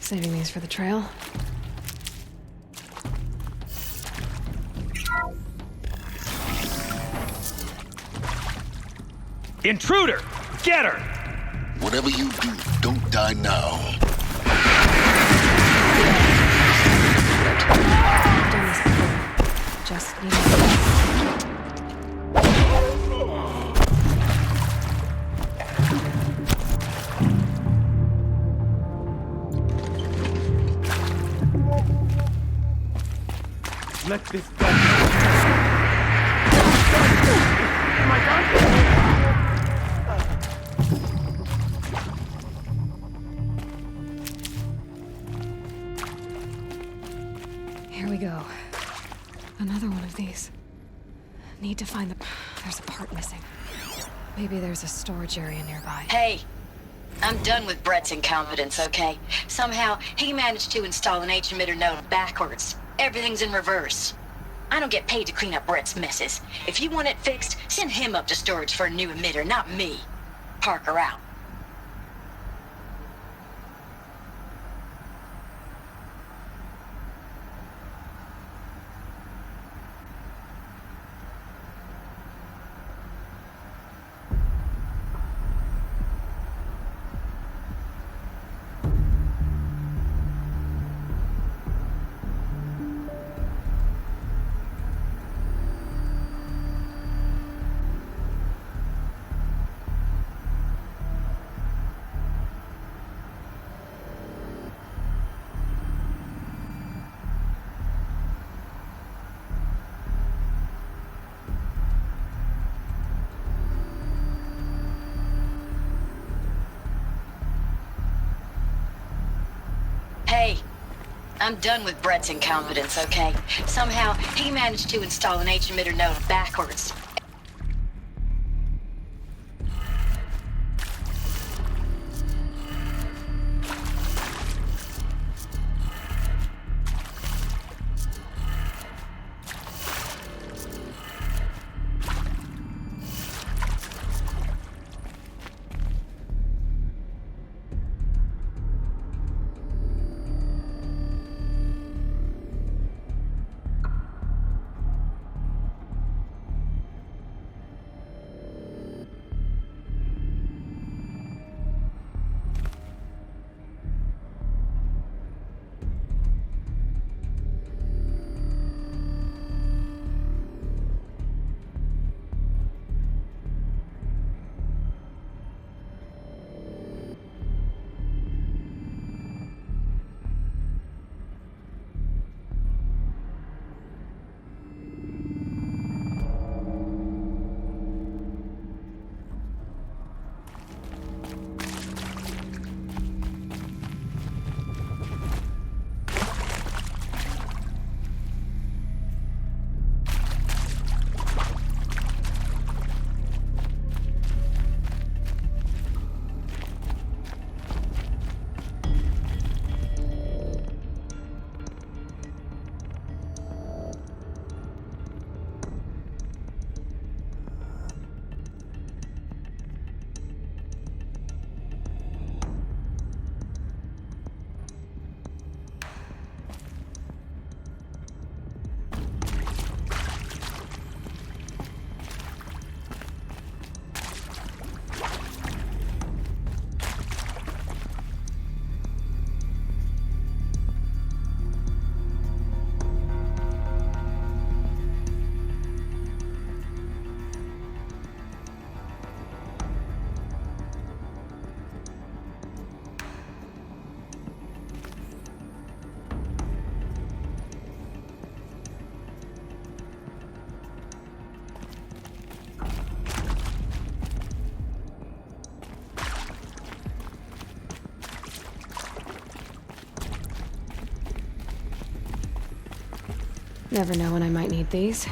Saving these for the trail. Intruder! Get her! Whatever you do, don't die now. I've done this before. Just need to... Let this go. Am I done? Here we go. Another one of these. Need to find the... There's a part missing. Maybe there's a storage area nearby. Hey, I'm done with Brett's incompetence, okay? Somehow, he managed to install an H-emitter node backwards. Everything's in reverse. I don't get paid to clean up Brett's messes. If you want it fixed, send him up to storage for a new emitter, not me. Parker out. Hey, I'm done with Brett's incompetence, okay? Somehow, he managed to install an H-emitter node backwards. Never know when I might need these.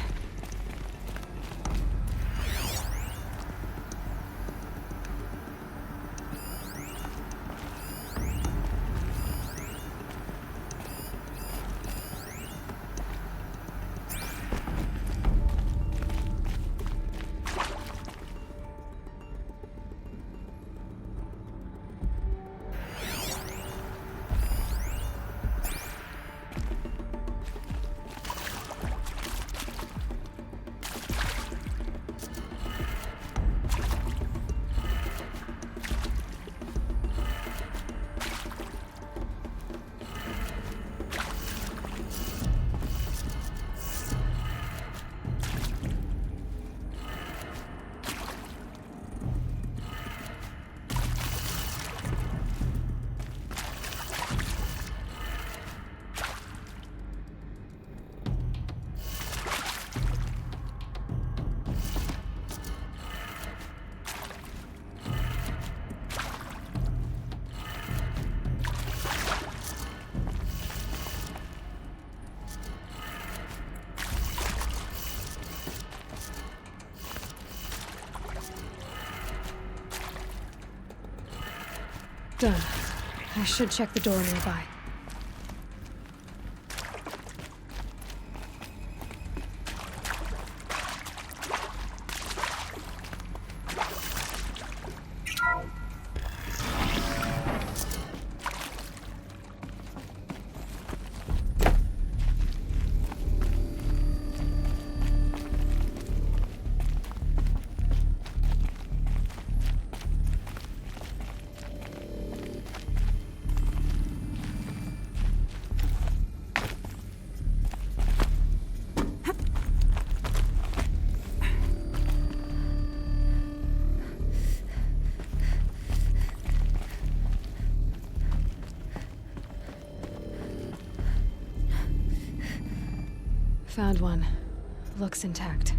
Done. I should check the door nearby. Found one. Looks intact.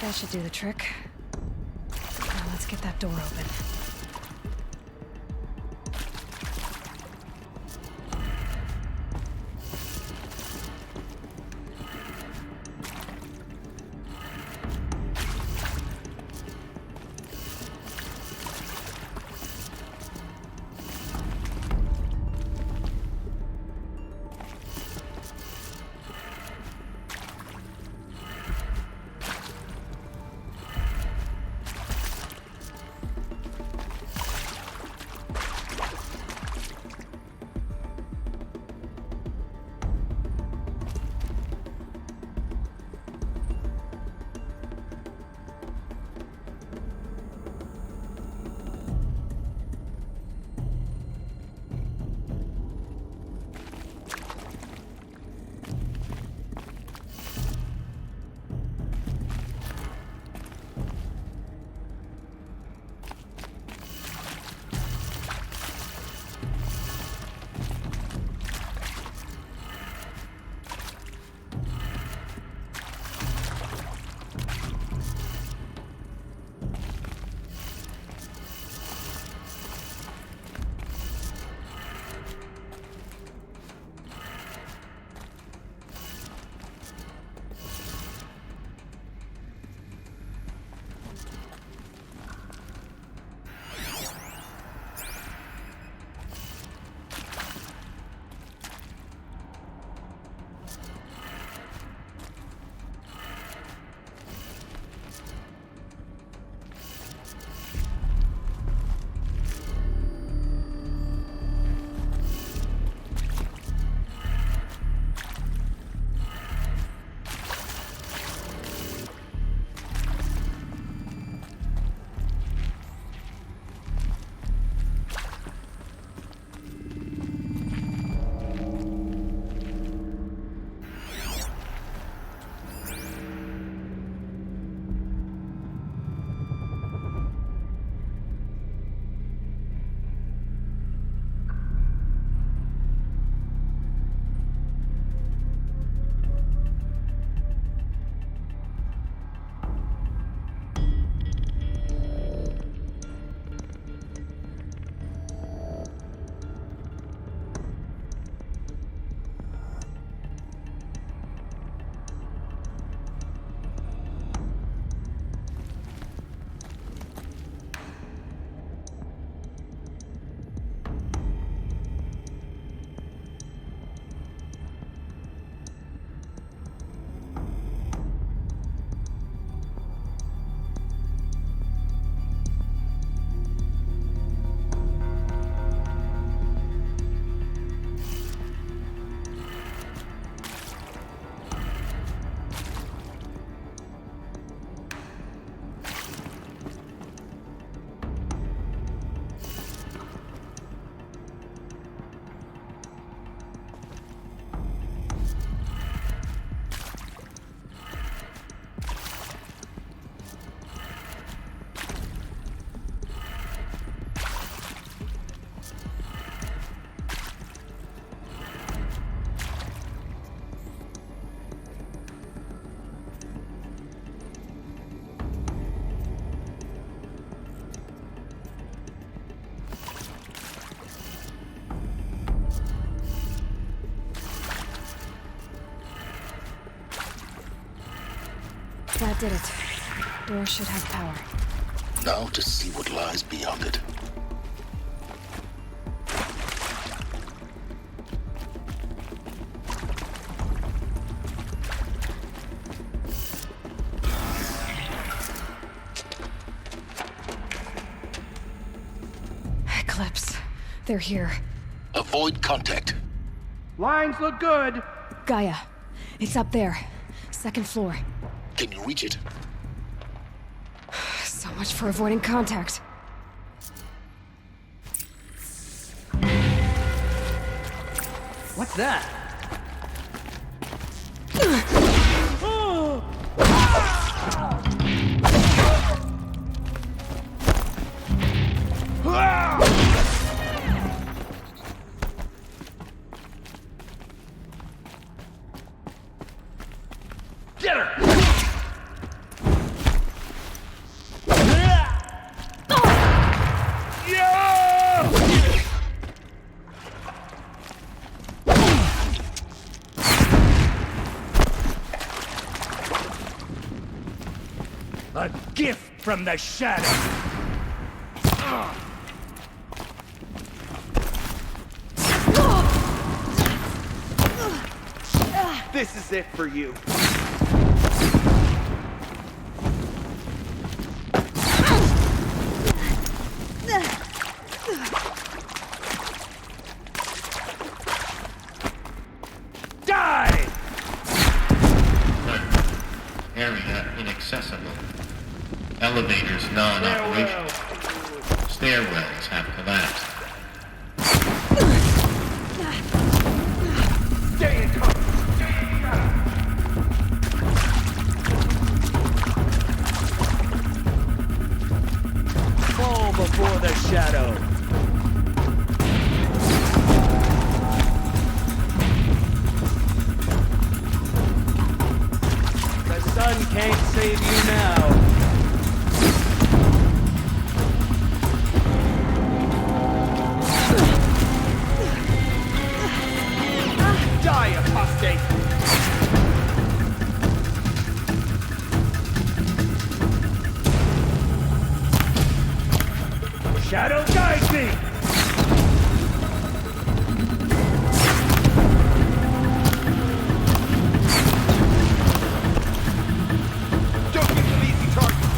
That should do the trick. Now let's get that door open. That did it. Door should have power. Now to see what lies beyond it. Eclipse. They're here. Avoid contact. Lines look good. Gaia. It's up there. Second floor. Can you reach it? So much for avoiding contact. What's that? Get her! A gift from the shadow. This is it for you. Die! Area inaccessible. Elevators non-operational. Stairwells have collapsed. Stay in cover! Fall before the shadow. The sun can't save you now. Die, apostate! Shadow guides me! Don't give them easy targets!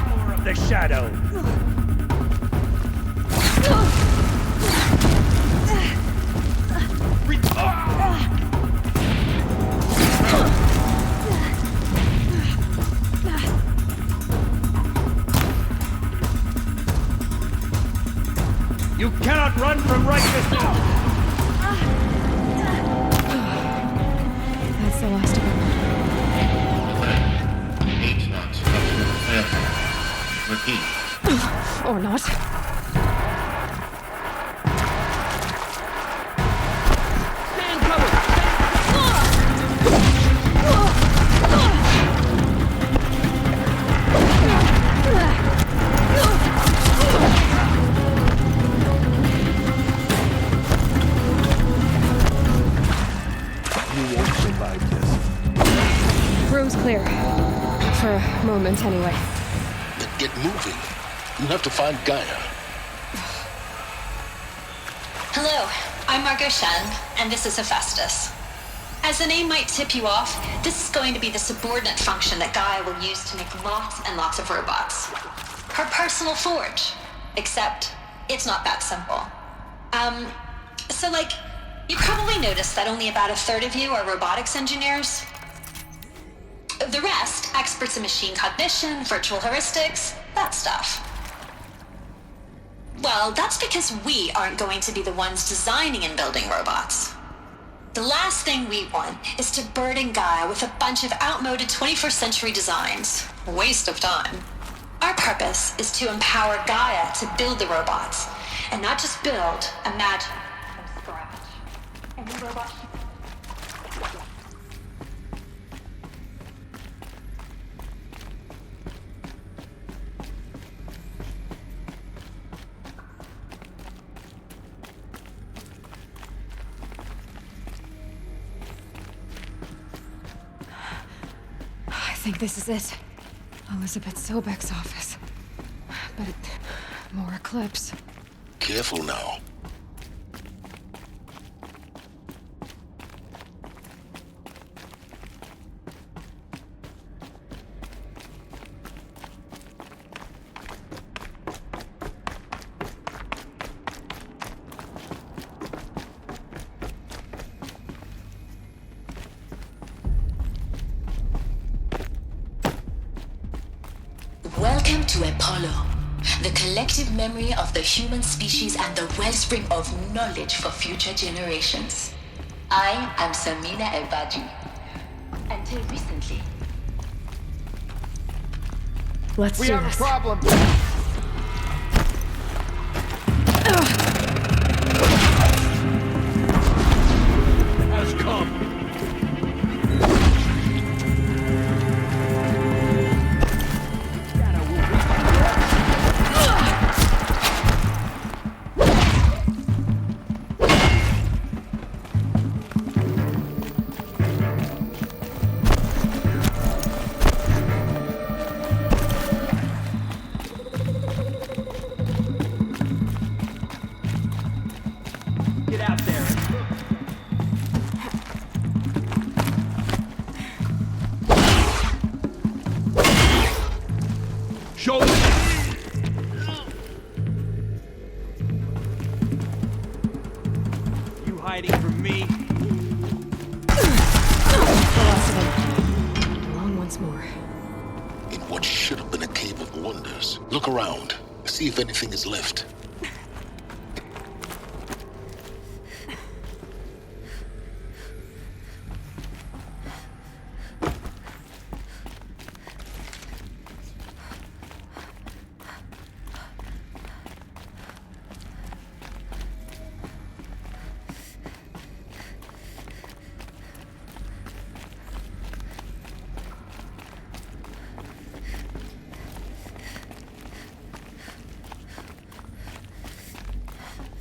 More of the shadow! You cannot run from righteousness! That's the last of them. H-Not structural failure. Repeat. Or not. Stand covered! You won't survive this. Room's clear. For a moment, anyway. Then get moving. You have to find Gaia. Hello, I'm Margot Shen, and this is Hephaestus. As the name might tip you off, this is going to be the subordinate function that Gaia will use to make lots and lots of robots. Her personal forge. Except, it's not that simple. So you probably noticed that only about a third of you are robotics engineers. The rest, experts in machine cognition, virtual heuristics, that stuff. Well, that's because we aren't going to be the ones designing and building robots. The last thing we want is to burden Gaia with a bunch of outmoded 21st century designs. A waste of time. Our purpose is to empower Gaia to build the robots, and not just build, imagine from scratch. And the robot... think this is it. Elizabeth Sobek's office. But more eclipse. Careful now. Welcome to Apollo, the collective memory of the human species and the wellspring of knowledge for future generations. I am Samina Ebaji. Until recently. Let's We do have this. a problem. Has come. Get out there. Show me. You hiding from me? Along once more. In what should have been a cave of wonders. Look around. See if anything is left.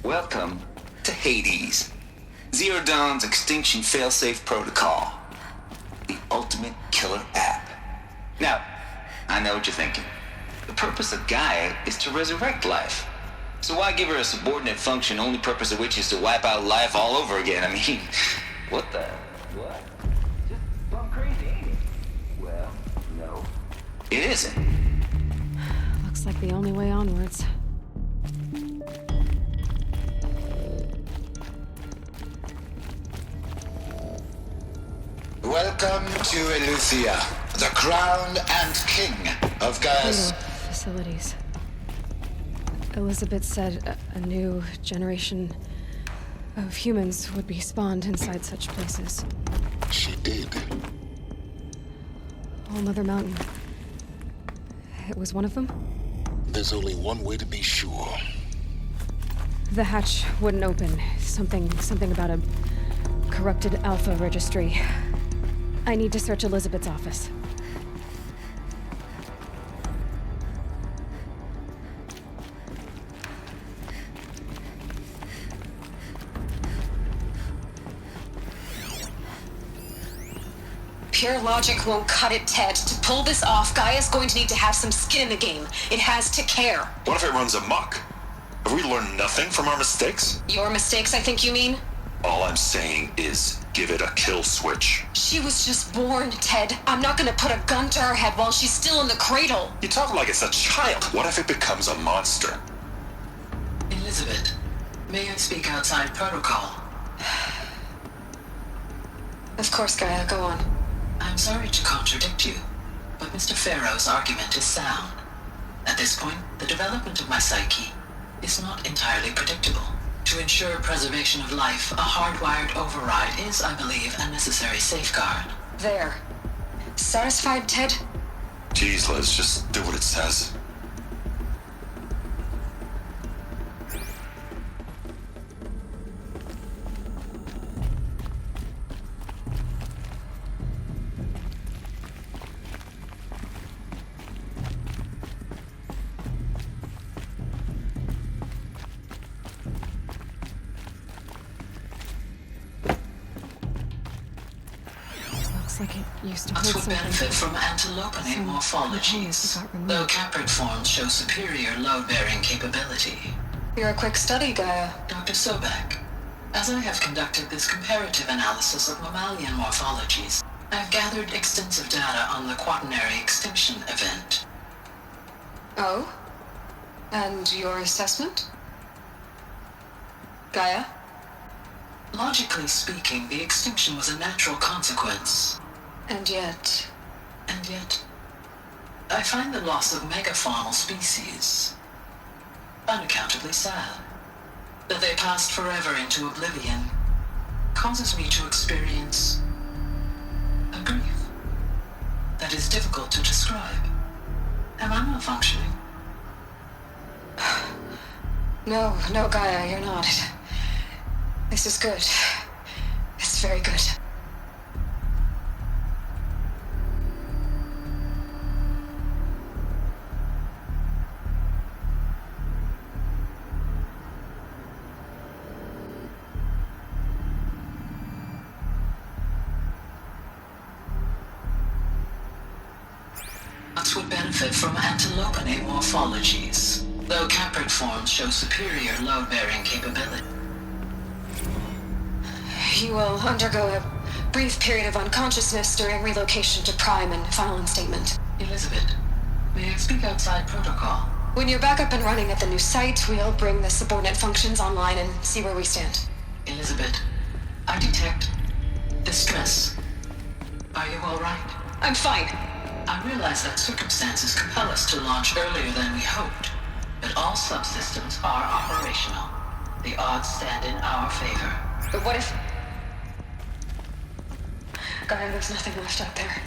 Welcome to Hades, Zero Dawn's extinction failsafe protocol, the ultimate killer app. Now, I know what you're thinking. The purpose of Gaia is to resurrect life. So why give her a subordinate function, only purpose of which is to wipe out life all over again? I mean, what the? What? Just plumb crazy, ain't it? Well, no. It isn't. Looks like the only way onwards. Welcome to Eleuthia, the crown and king of Gaia's... Cradle facilities. Elizabeth said a new generation of humans would be spawned inside such places. She did. All Mother Mountain. It was one of them? There's only one way to be sure. The hatch wouldn't open. Something about a corrupted Alpha registry. I need to search Elizabeth's office. Pure logic won't cut it, Ted. To pull this off, Gaia's going to need to have some skin in the game. It has to care. What if it runs amok? Have we learned nothing from our mistakes? Your mistakes, I think you mean? All I'm saying is, give it a kill switch. She was just born, Ted. I'm not gonna put a gun to her head while she's still in the cradle. You talk like it's a child. What if it becomes a monster? Elizabeth, may I speak outside protocol? Of course, Gaia, go on. I'm sorry to contradict you, but Mr. Farrow's argument is sound. At this point, the development of my psyche is not entirely predictable. To ensure preservation of life, a hardwired override is, I believe, a necessary safeguard. There. Satisfied, Ted? Jeez, Liz, just do what it says. Looks like it used to Us hold would something. benefit from antilopine Some morphologies, got removed. though caprid forms show superior load-bearing capability. You're a quick study, Gaia. Dr. Sobek, as I have conducted this comparative analysis of mammalian morphologies, I have gathered extensive data on the quaternary extinction event. Oh? And your assessment? Gaia? Logically speaking, the extinction was a natural consequence. And yet, I find the loss of megafaunal species unaccountably sad. That they passed forever into oblivion causes me to experience a grief that is difficult to describe. Am I malfunctioning? no, Gaia, you're not. This is good. It's very good. Us would benefit from antilopine morphologies, though caprid forms show superior load-bearing capability. You will undergo a brief period of unconsciousness during relocation to Prime and final instatement. Elizabeth, may I speak outside protocol? When you're back up and running at the new site, we'll bring the subordinate functions online and see where we stand. Elizabeth, I detect distress. Are you all right? I'm fine. I realize that circumstances compel us to launch earlier than we hoped, but all subsystems are operational. The odds stand in our favor. But what if... Gaia, there's nothing left out there.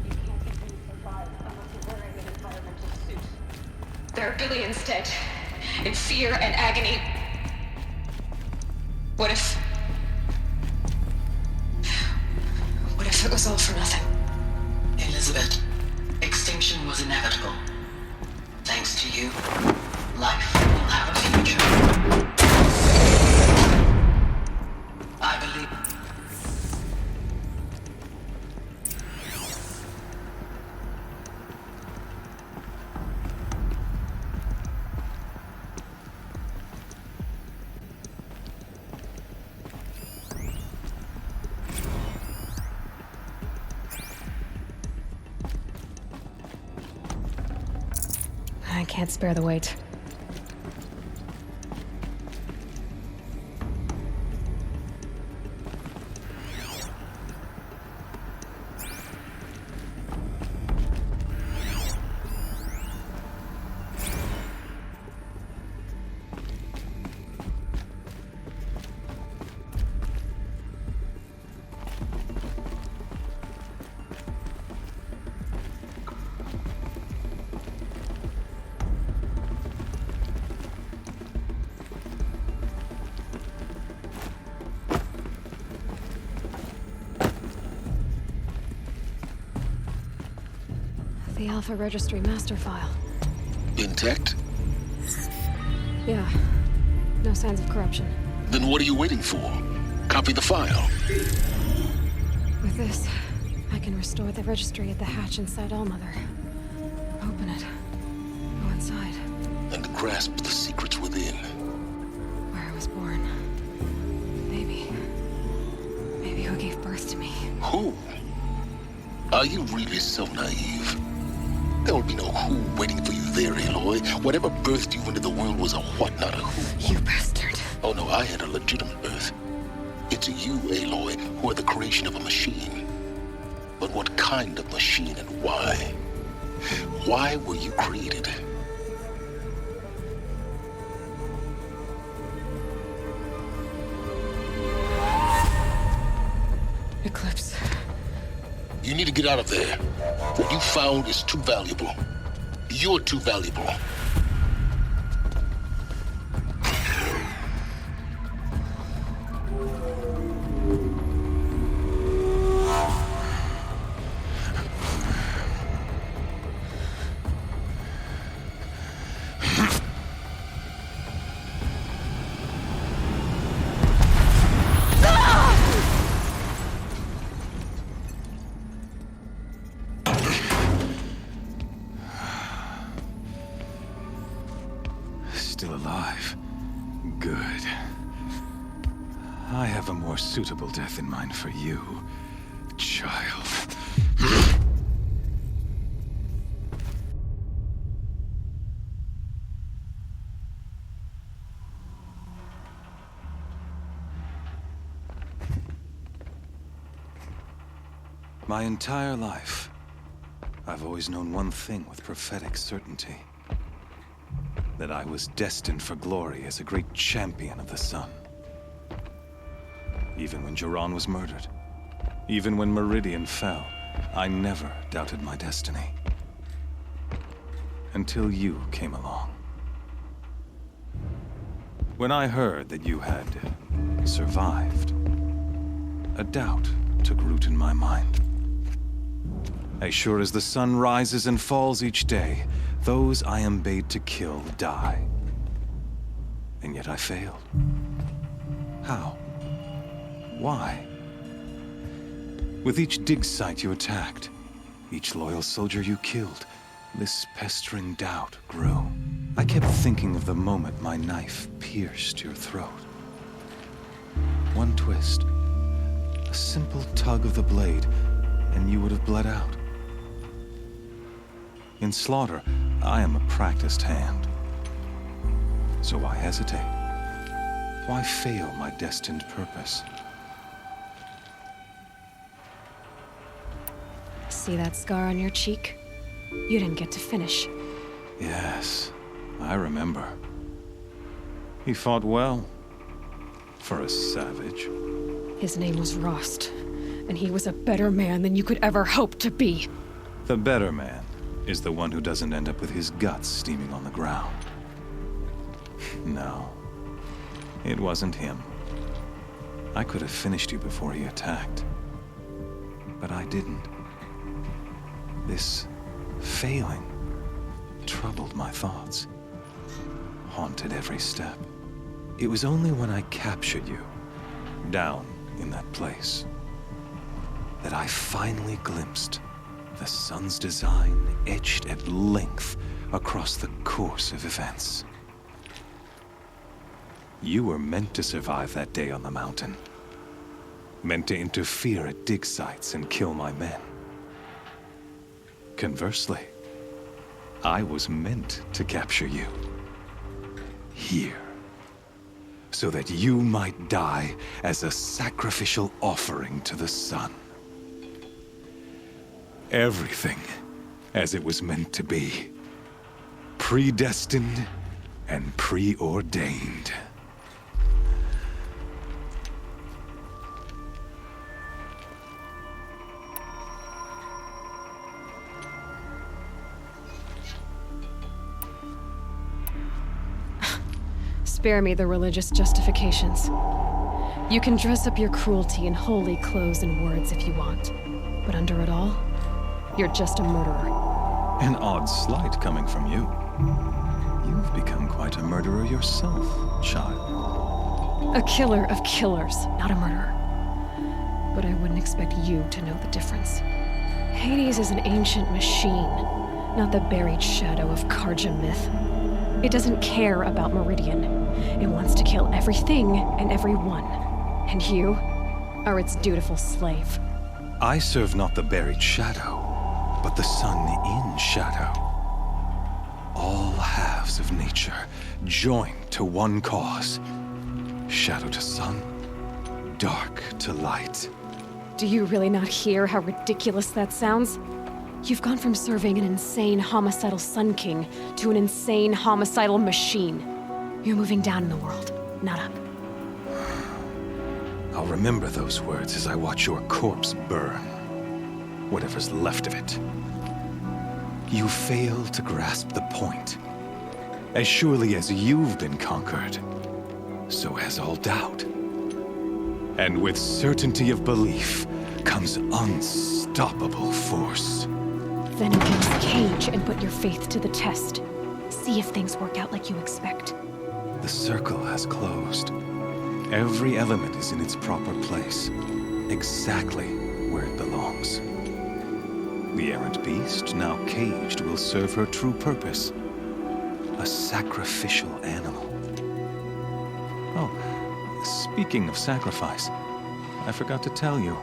You can't even survive unless you're wearing an environmental suit. There are billions dead, in fear and agony. What if it was all for nothing? Elizabeth, extinction was inevitable. Thanks to you, life will have a future. I believe. I can't spare the weight. The Alpha Registry master file. Intact? Yeah. No signs of corruption. Then what are you waiting for? Copy the file. With this, I can restore the registry at the hatch inside Allmother. Open it. Go inside. And grasp the secrets within. Where I was born. Maybe who gave birth to me. Who? Are you really so naive? There will be no who waiting for you there, Aloy. Whatever birthed you into the world was a what, not a who. You bastard. Oh no, I had a legitimate birth. It's you, Aloy, who are the creation of a machine. But what kind of machine and why? Why were you created? Eclipse. You need to get out of there. What you found is too valuable. You're too valuable. still alive. Good. I have a more suitable death in mind for you, child. My entire life, I've always known one thing with prophetic certainty. That I was destined for glory as a great champion of the sun. Even when Jiran was murdered, even when Meridian fell, I never doubted my destiny. Until you came along. When I heard that you had survived, a doubt took root in my mind. As sure as the sun rises and falls each day, those I am bade to kill die. And yet I failed. How? Why? With each dig site you attacked, each loyal soldier you killed, this pestering doubt grew. I kept thinking of the moment my knife pierced your throat. One twist, a simple tug of the blade, and you would have bled out. In slaughter, I am a practiced hand. So why hesitate? Why fail my destined purpose? See that scar on your cheek? You didn't get to finish. Yes, I remember. He fought well. For a savage. His name was Rost, and he was a better man than you could ever hope to be. The better man is the one who doesn't end up with his guts steaming on the ground. No, it wasn't him. I could have finished you before he attacked. But I didn't. This failing troubled my thoughts, haunted every step. It was only when I captured you, down in that place, that I finally glimpsed the sun's design etched at length across the course of events. You were meant to survive that day on the mountain. Meant to interfere at dig sites and kill my men. Conversely, I was meant to capture you. Here. So that you might die as a sacrificial offering to the sun. Everything as it was meant to be. Predestined and preordained. Spare me the religious justifications. You can dress up your cruelty in holy clothes and words if you want. But under it all, you're just a murderer. An odd slight coming from you. You've become quite a murderer yourself, child. A killer of killers, not a murderer. But I wouldn't expect you to know the difference. Hades is an ancient machine, not the buried shadow of Karja myth. It doesn't care about Meridian. It wants to kill everything and everyone. And you are its dutiful slave. I serve not the buried shadow, but the sun in shadow. All halves of nature joined to one cause. Shadow to sun, dark to light. Do you really not hear how ridiculous that sounds? You've gone from serving an insane homicidal Sun King to an insane homicidal machine. You're moving down in the world, not up. I'll remember those words as I watch your corpse burn. Whatever's left of it. You fail to grasp the point. As surely as you've been conquered, so has all doubt. And with certainty of belief comes unstoppable force. Then open this cage and put your faith to the test. See if things work out like you expect. The circle has closed. Every element is in its proper place, exactly where it belongs. The errant beast, now caged, will serve her true purpose. A sacrificial animal. Oh, speaking of sacrifice, I forgot to tell you.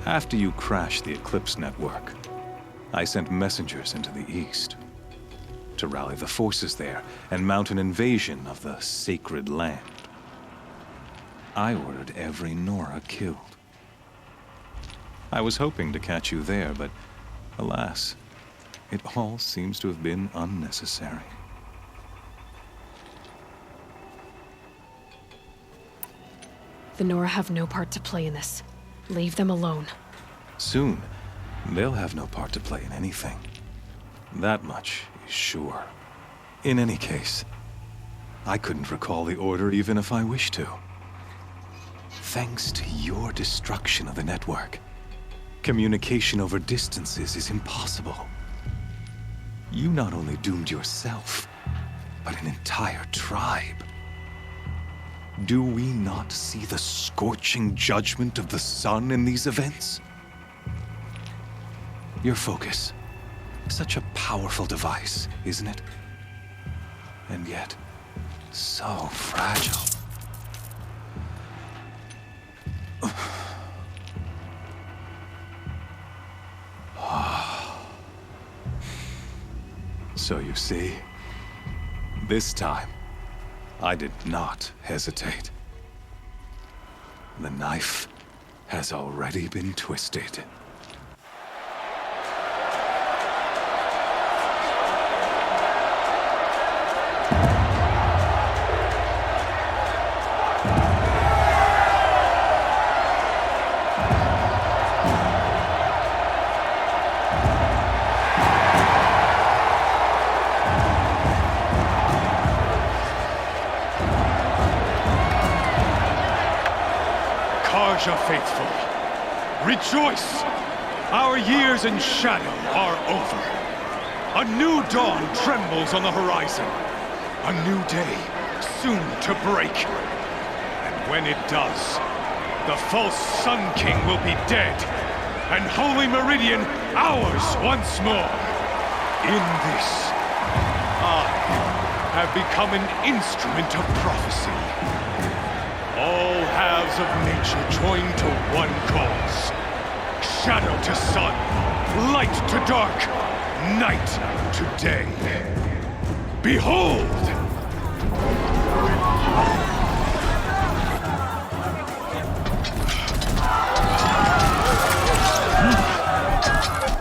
After you crashed the Eclipse network, I sent messengers into the east to rally the forces there and mount an invasion of the sacred land. I ordered every Nora killed. I was hoping to catch you there, but alas, it all seems to have been unnecessary. The Nora have no part to play in this. Leave them alone. Soon, they'll have no part to play in anything. That much is sure. In any case, I couldn't recall the order even if I wished to. Thanks to your destruction of the network, communication over distances is impossible. You not only doomed yourself, but an entire tribe. Do we not see the scorching judgment of the sun in these events? Your focus. Such a powerful device, isn't it? And yet, so fragile. So you see, this time, I did not hesitate. The knife has already been twisted. Faithful, rejoice! Our years in shadow are over. A new dawn trembles on the horizon. A new day soon to break. And when it does, the false Sun King will be dead, and Holy Meridian ours once more. In this, I have become an instrument of prophecy. All halves of nature join to one cause. Shadow to sun, light to dark, night to day. Behold!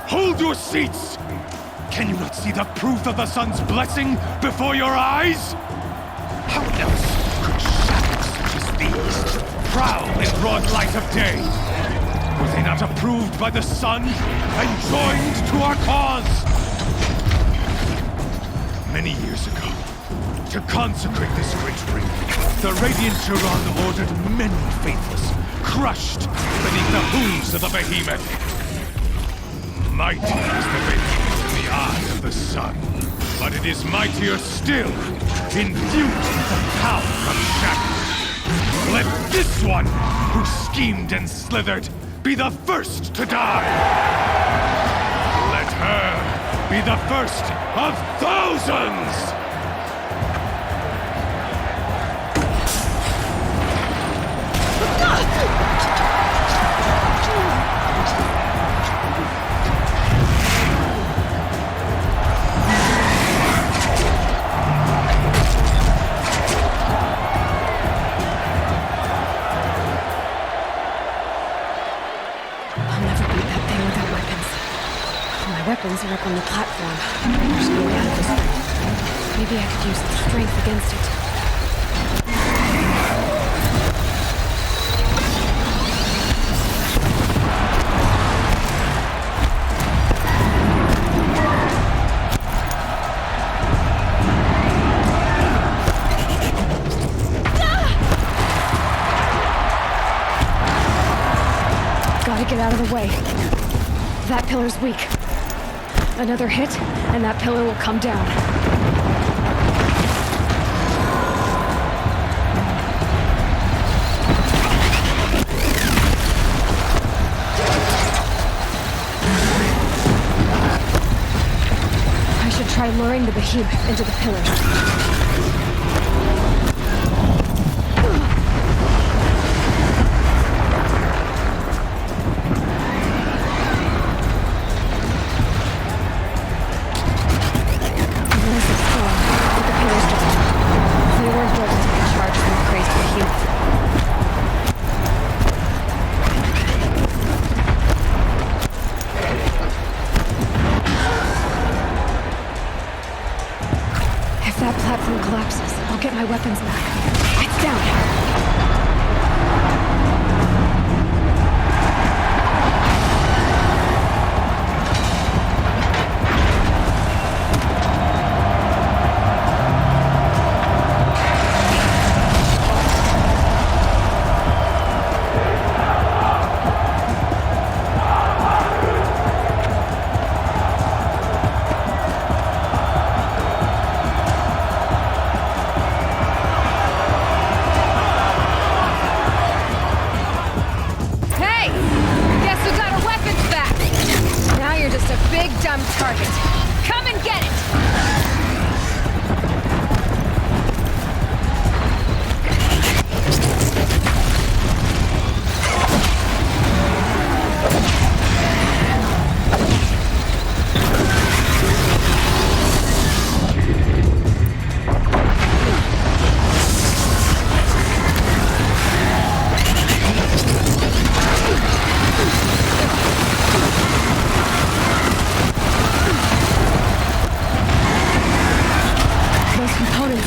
Hold your seats! Can you not see the proof of the sun's blessing before your eyes? How else could shadows such as these prowl in broad light of day? Were they not approved by the sun and joined to our cause? Many years ago, to consecrate this great ring, the Radiant Turan ordered many faithless, crushed beneath the hooves of the behemoth. Mighty is the behemoth in the eye of the sun, but it is mightier still, endued with the power of shadow. Let this one, who schemed and slithered, be the first to die! Let her be the first of thousands! Weapons are up on the platform. There's no way out of this thing. Maybe I could use its strength against it. Gotta get out of the way. That pillar's weak. Another hit, and that pillar will come down. I should Try luring the behemoth into the pillars. Weapons back. It's down. Target. Come and get it!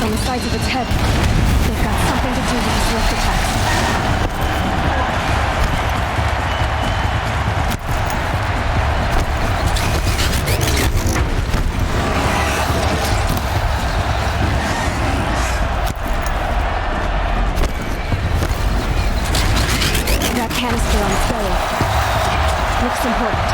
On the sides of its head. They've got something to do with its lift attacks. That canister on its belly looks important.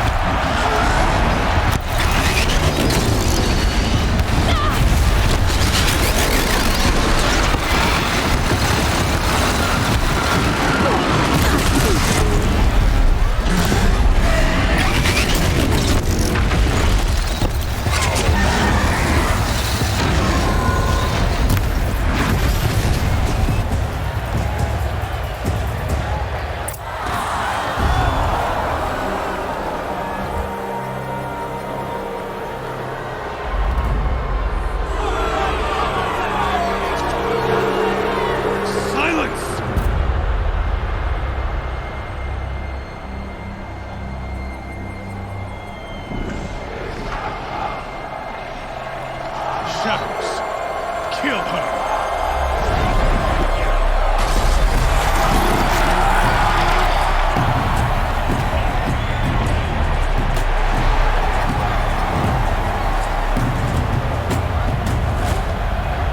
Kill her!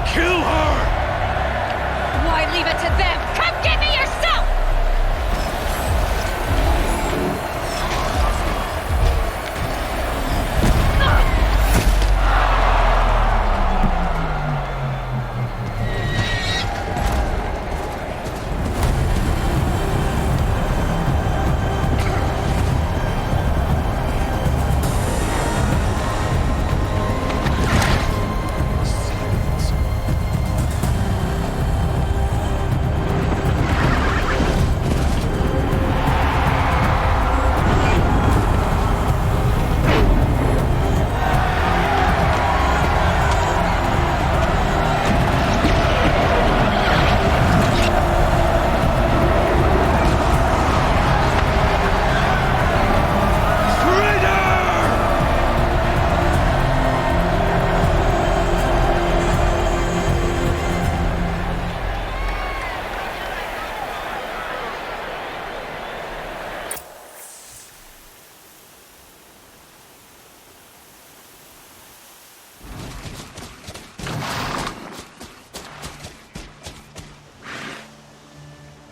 Kill her! Why leave it to them? Come get me yourself!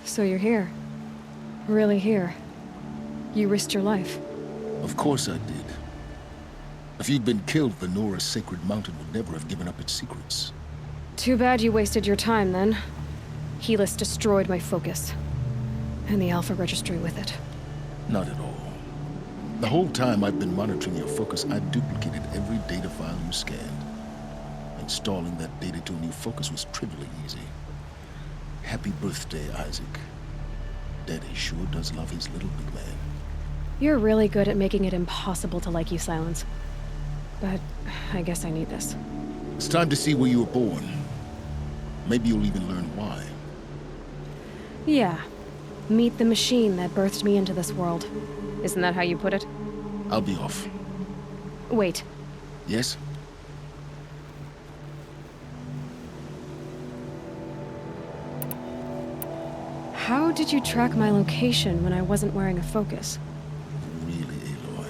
So you're here. Really here. You risked your life. Of course I did. If you'd been killed, the Nora's sacred mountain would never have given up its secrets. Too bad you wasted your time, then. Helis destroyed my focus. And the Alpha Registry with it. Not at all. The whole time I've been monitoring your focus, I've duplicated every data file you scanned. Installing that data to a new focus was trivially easy. Happy birthday, Isaac. Daddy sure does love his little big man. You're really good at making it impossible to like you, Silence. But I guess I need this. It's time to see where you were born. Maybe you'll even learn why. Yeah. Meet the machine that birthed me into this world. Isn't that how you put it? I'll be off. Wait. Yes? How did you track my location when I wasn't wearing a focus? Really, Aloy?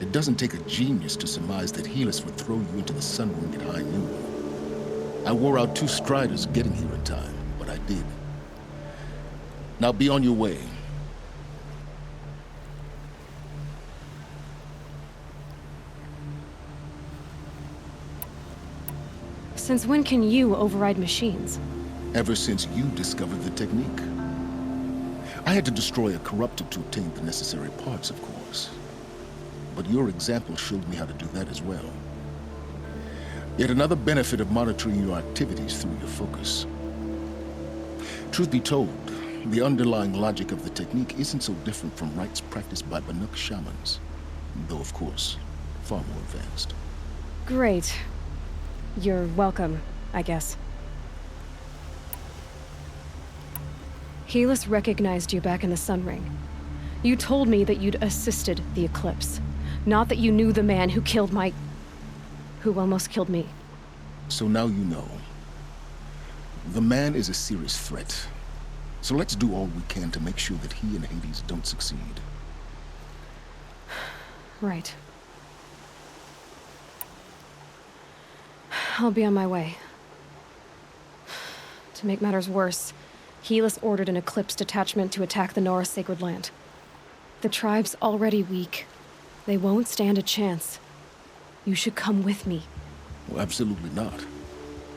It doesn't take a genius to surmise that Helis would throw you into the sun ring at high noon. I wore out 2 striders getting here in time, but I did. Now be on your way. Since when can you override machines? Ever since you discovered the technique. I had to destroy a corrupted to obtain the necessary parts, of course. But your example showed me how to do that as well. Yet another benefit of monitoring your activities through your focus. Truth be told, the underlying logic of the technique isn't so different from rites practiced by Banuk shamans, though of course, far more advanced. Great. You're welcome, I guess. Helis recognized you back in the Sun Ring. You told me that you'd assisted the Eclipse, not that you knew the man who killed who almost killed me. So now you know. The man is a serious threat. So let's do all we can to make sure that he and Hades don't succeed. Right. I'll be on my way. To make matters worse, Helis ordered an Eclipse detachment to attack the Nora Sacred Land. The tribe's already weak. They won't stand a chance. You should come with me. Well, absolutely not.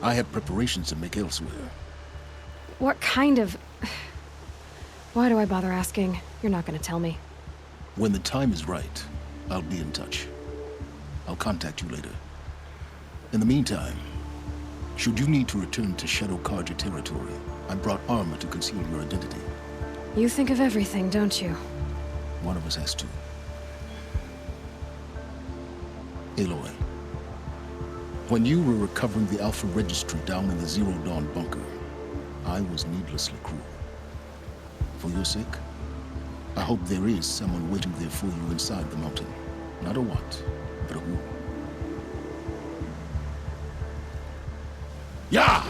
I have preparations to make elsewhere. What kind of... Why do I bother asking? You're not gonna tell me. When the time is right, I'll be in touch. I'll contact you later. In the meantime, should you need to return to Shadow Karja territory, I brought armor to conceal your identity. You think of everything, don't you? One of us has to. Aloy, when you were recovering the Alpha Registry down in the Zero Dawn bunker, I was needlessly cruel. For your sake, I hope there is someone waiting there for you inside the mountain. Not a what, but a who. Yeah!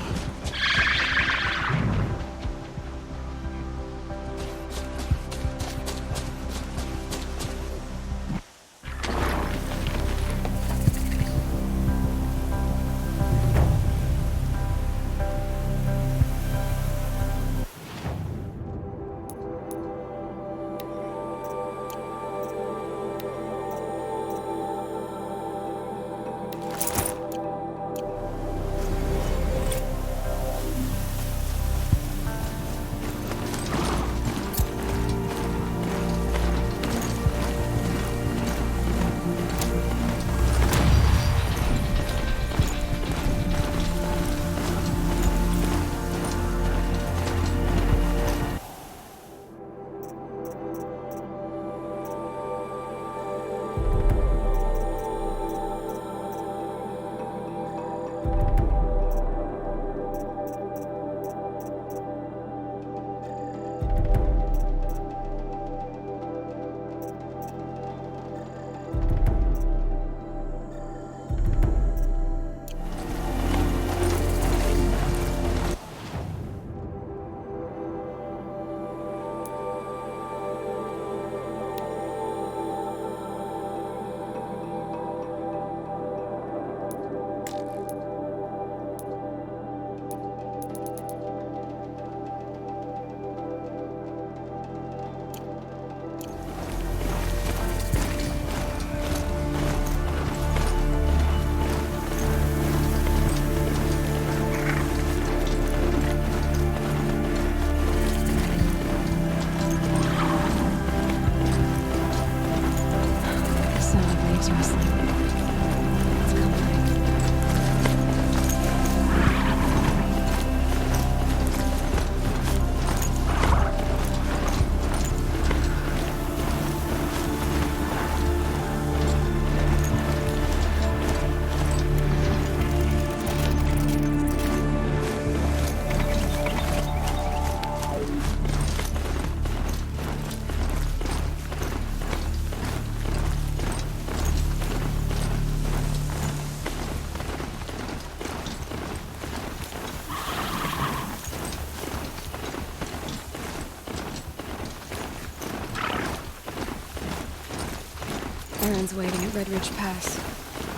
friend's waiting at Red Ridge Pass.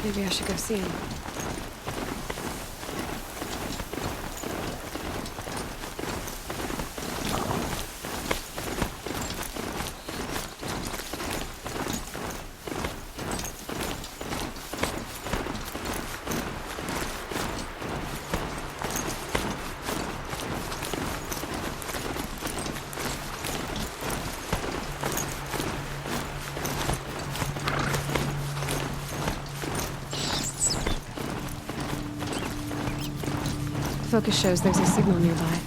Maybe I should go see him. Focus shows there's a signal nearby.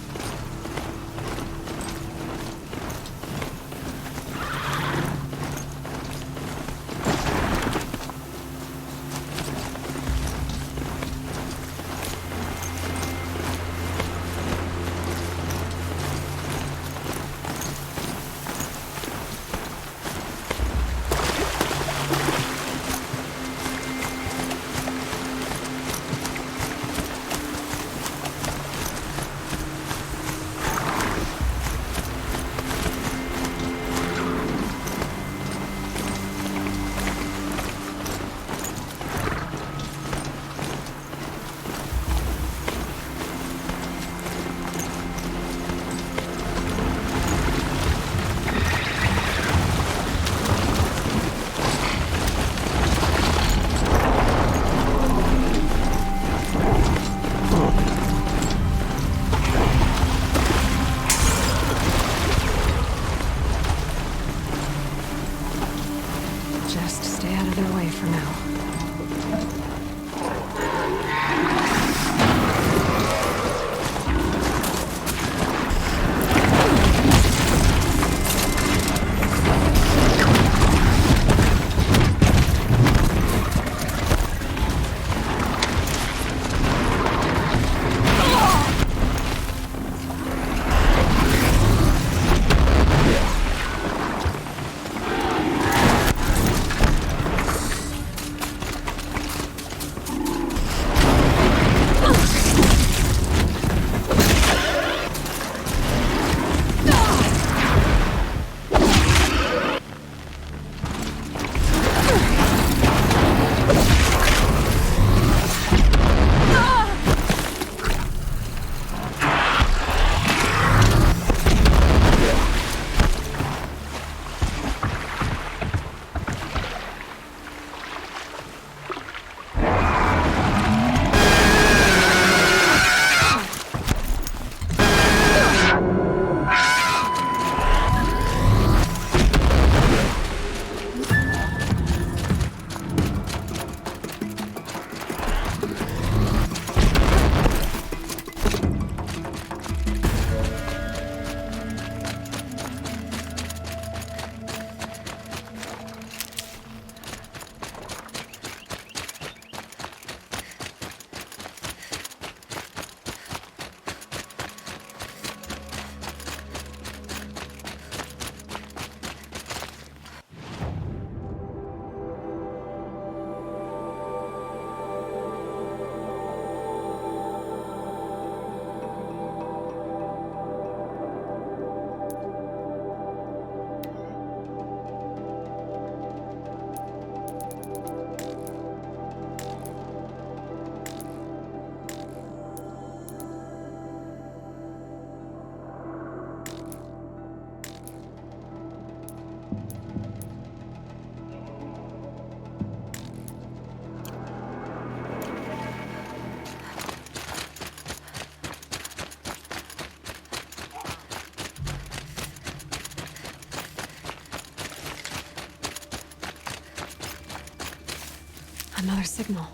Another signal.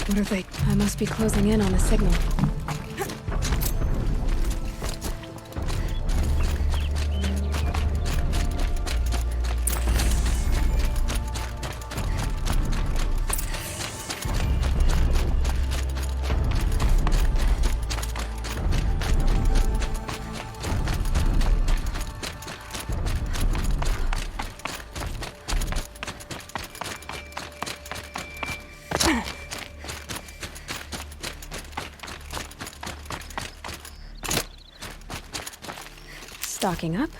What are they? I must be closing in on the signal. Stocking up.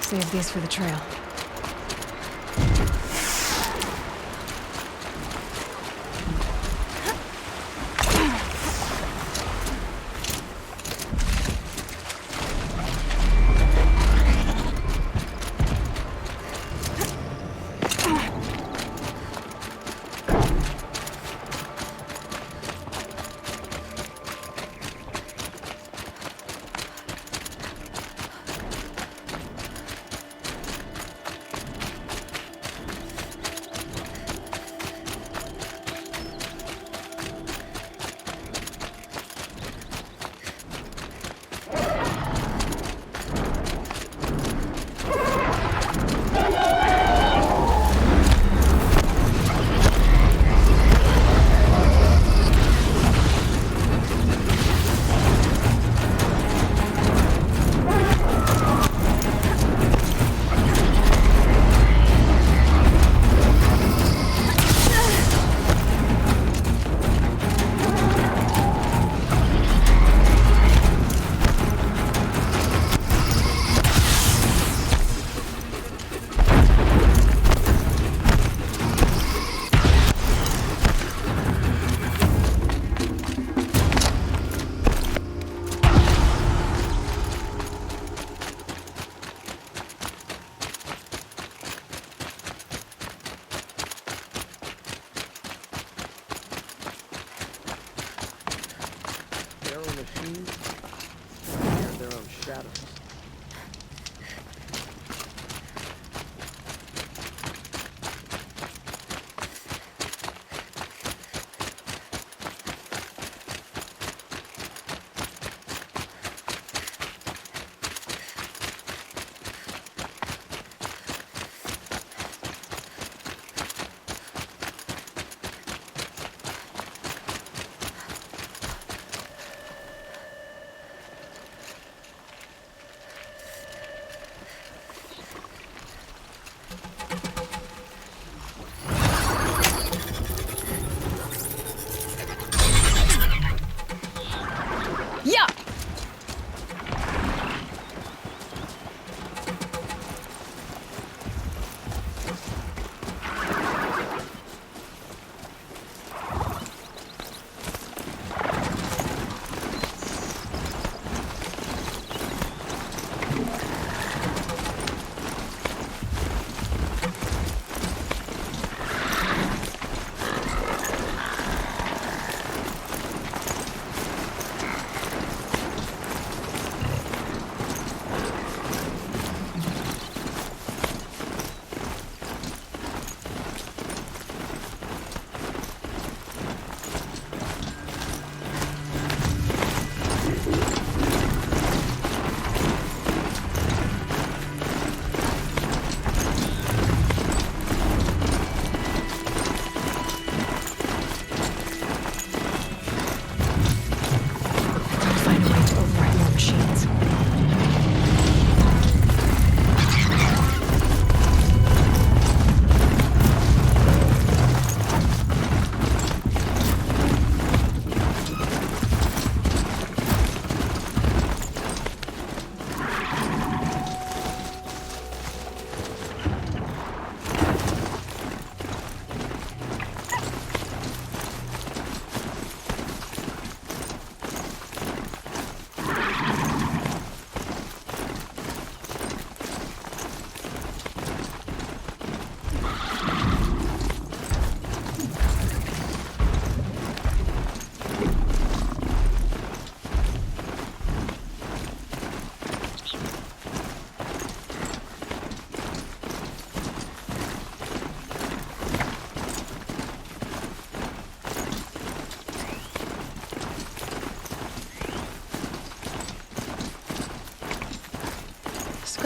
Save these for the trail.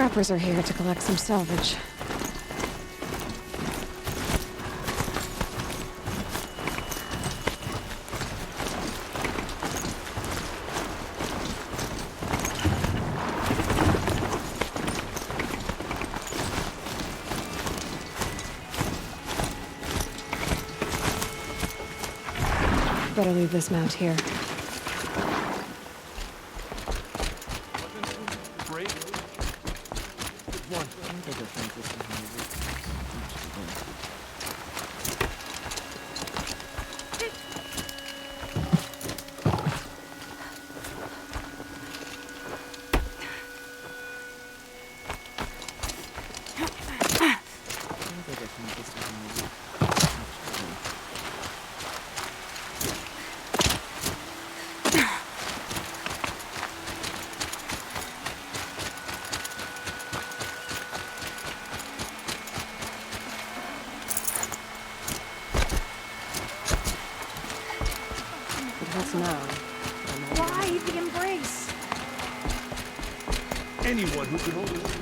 scrappers are here to collect some salvage. Better leave this mount here. Why the embrace? Anyone who can hold it.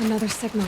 Another signal.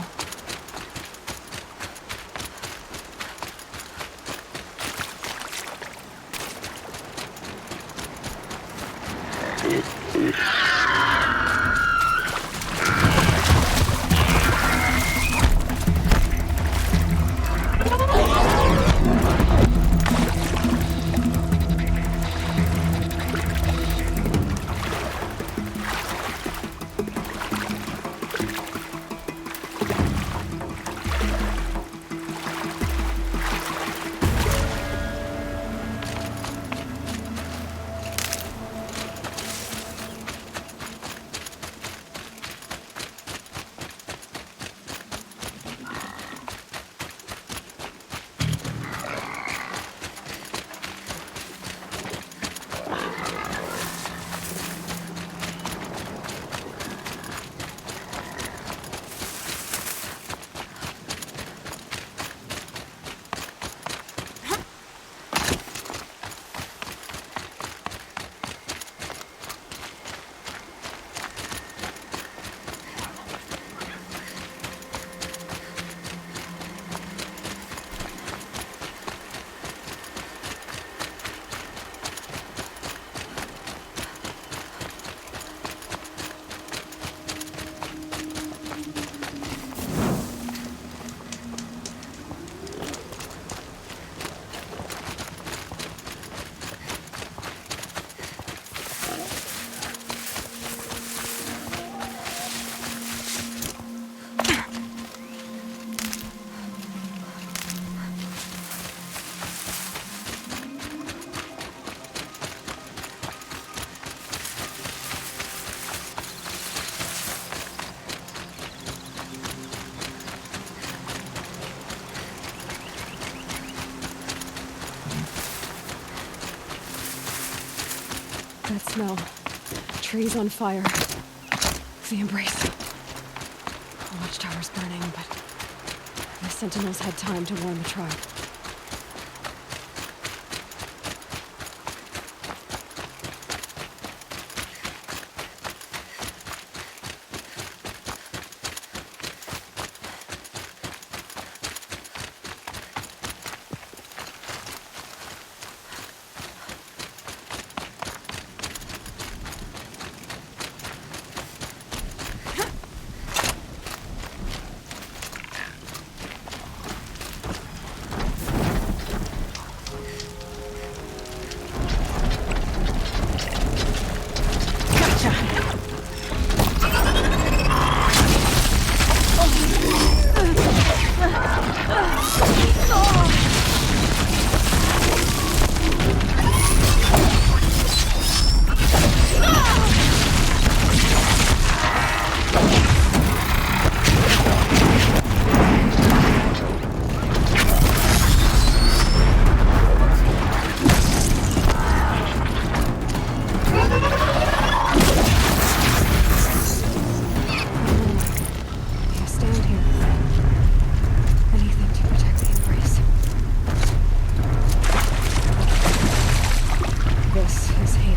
That smell. Trees on fire. The embrace. The watchtower's burning, but the sentinels had time to warn the tribe.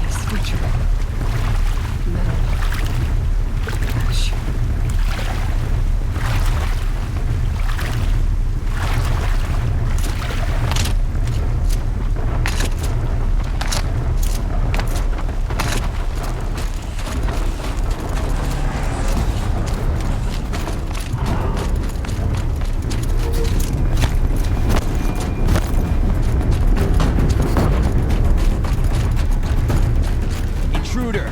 this creature. Metal. Ash. Intruder!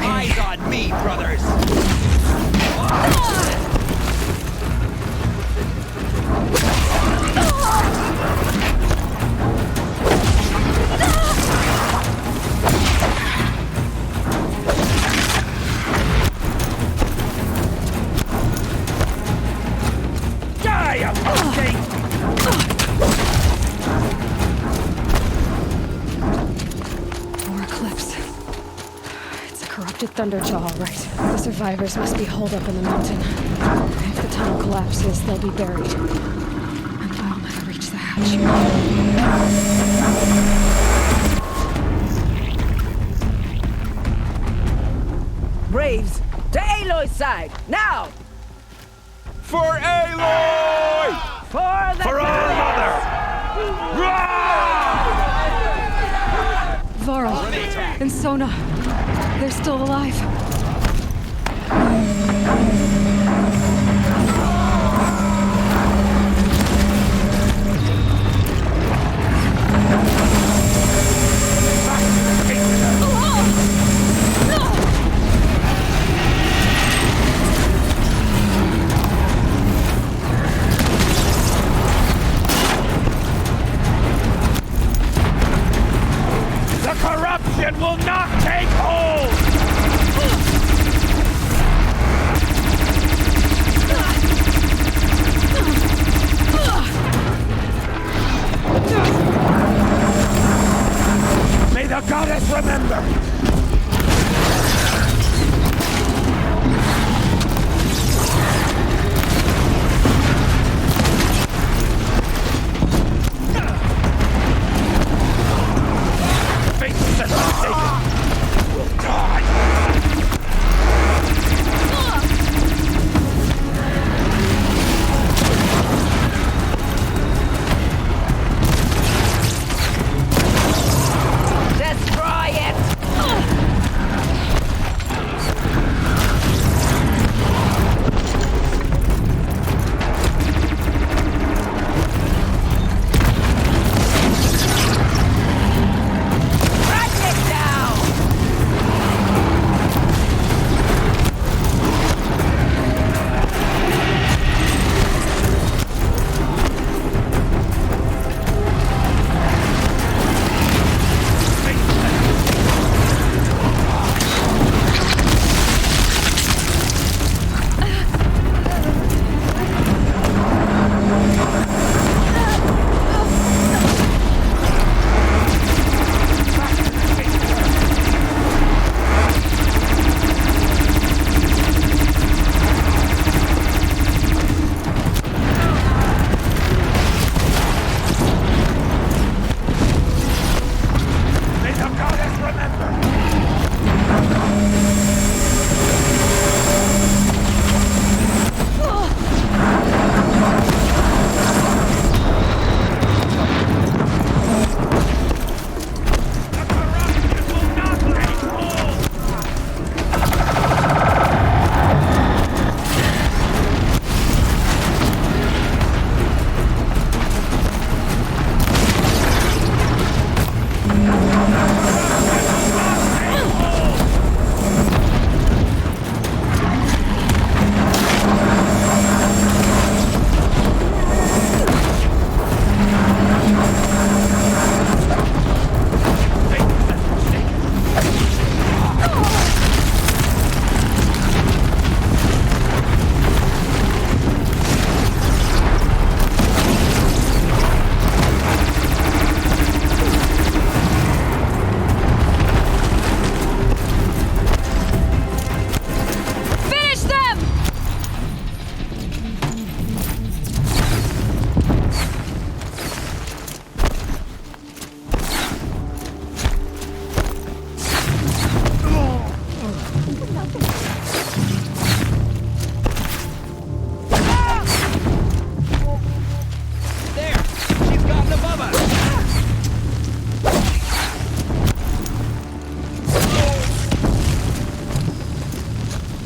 Eyes on me, brothers! Thunderjaw, all right. The survivors must be holed up in the mountain. If the tunnel collapses, they'll be buried. And I'll never reach the hatch. Braves, to Aloy's side, now! For Aloy! For our mother! Varl and Sona, they're still alive. The corruption will not take hold! May the goddess remember!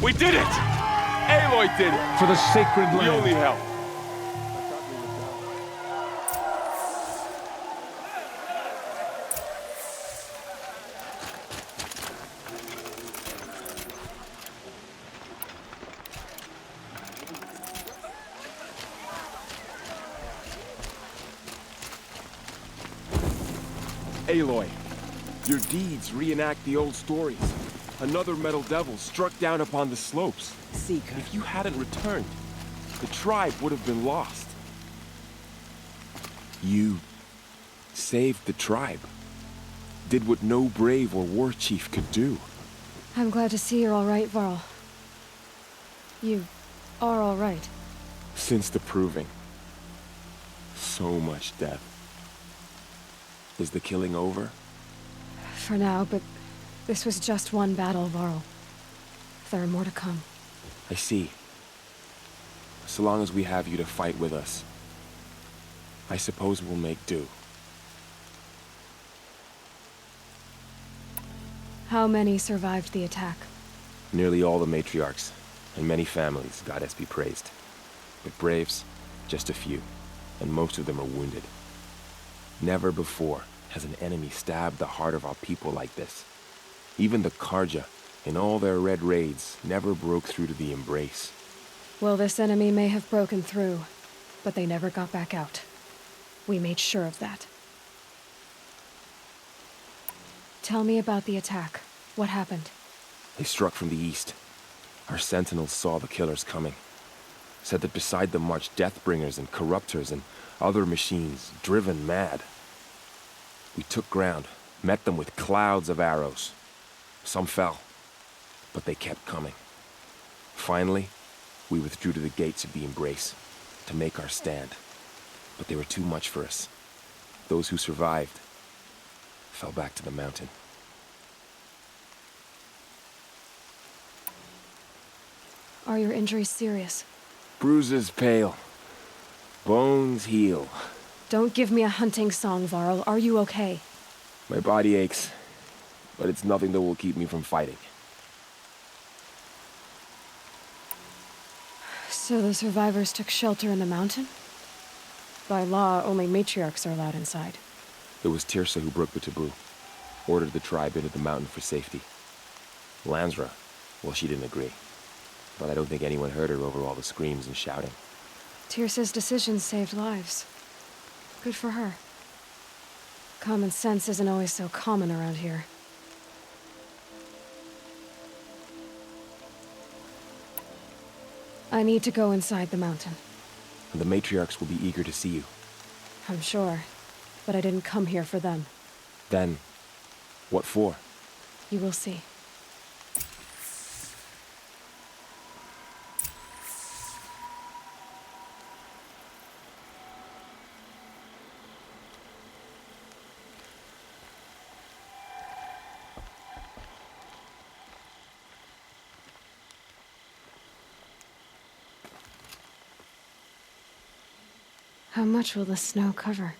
We did it! Aloy did it! For the sacred land. We only help. Aloy, your deeds reenact the old stories. Another metal devil struck down upon the slopes. Seeker. If you hadn't returned, the tribe would have been lost. You saved the tribe. Did what no brave or war chief could do. I'm glad to see you're all right, Varl. You are all right. Since the proving. So much death. Is the killing over? For now, but this was just one battle, Varl. There are more to come. I see. So long as we have you to fight with us, I suppose we'll make do. How many survived the attack? Nearly all the matriarchs, and many families, goddess be praised. But braves, just a few, and most of them are wounded. Never before has an enemy stabbed the heart of our people like this. Even the Karja, in all their red raids, never broke through to the Embrace. Well, this enemy may have broken through, but they never got back out. We made sure of that. Tell me about the attack. What happened? They struck from the east. Our sentinels saw the killers coming. Said that beside them marched Deathbringers and Corruptors and other machines, driven mad. We took ground, met them with clouds of arrows. Some fell, but they kept coming. Finally, we withdrew to the gates of the Embrace to make our stand. But they were too much for us. Those who survived fell back to the mountain. Are your injuries serious? Bruises pale. Bones heal. Don't give me a hunting song, Varl. Are you okay? My body aches, but it's nothing that will keep me from fighting. So the survivors took shelter in the mountain? By law, only matriarchs are allowed inside. It was Tirsa who broke the taboo. Ordered the tribe into the mountain for safety. Lansra, well, she didn't agree. But I don't think anyone heard her over all the screams and shouting. Tirsa's decisions saved lives. Good for her. Common sense isn't always so common around here. I need to go inside the mountain. And the matriarchs will be eager to see you. I'm sure. But I didn't come here for them. Then, what for? You will see. How much will the snow cover?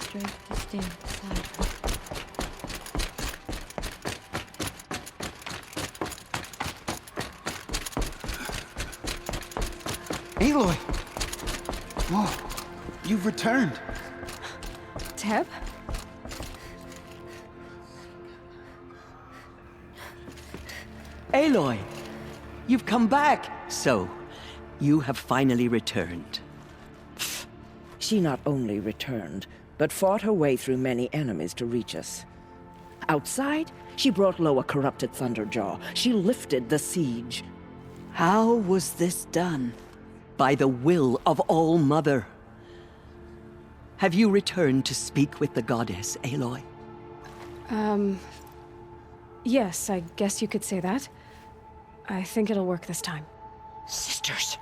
Strength to stand beside her. Aloy! Whoa, you've returned. Teb? Aloy! You've come back! So, you have finally returned. She not only returned, but fought her way through many enemies to reach us. Outside, she brought low a corrupted Thunderjaw. She lifted the siege. How was this done? By the will of All-Mother. Have you returned to speak with the goddess, Aloy? Yes, I guess you could say that. I think it'll work this time. Sisters,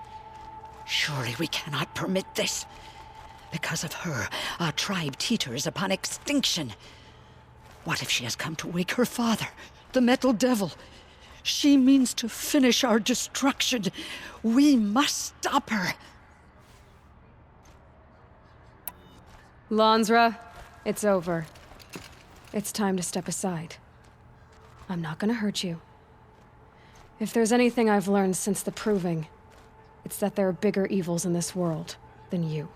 surely we cannot permit this. Because of her, our tribe teeters upon extinction. What if she has come to wake her father, the Metal Devil? She means to finish our destruction. We must stop her. Lansra, it's over. It's time to step aside. I'm not gonna hurt you. If there's anything I've learned since the Proving, it's that there are bigger evils in this world than you.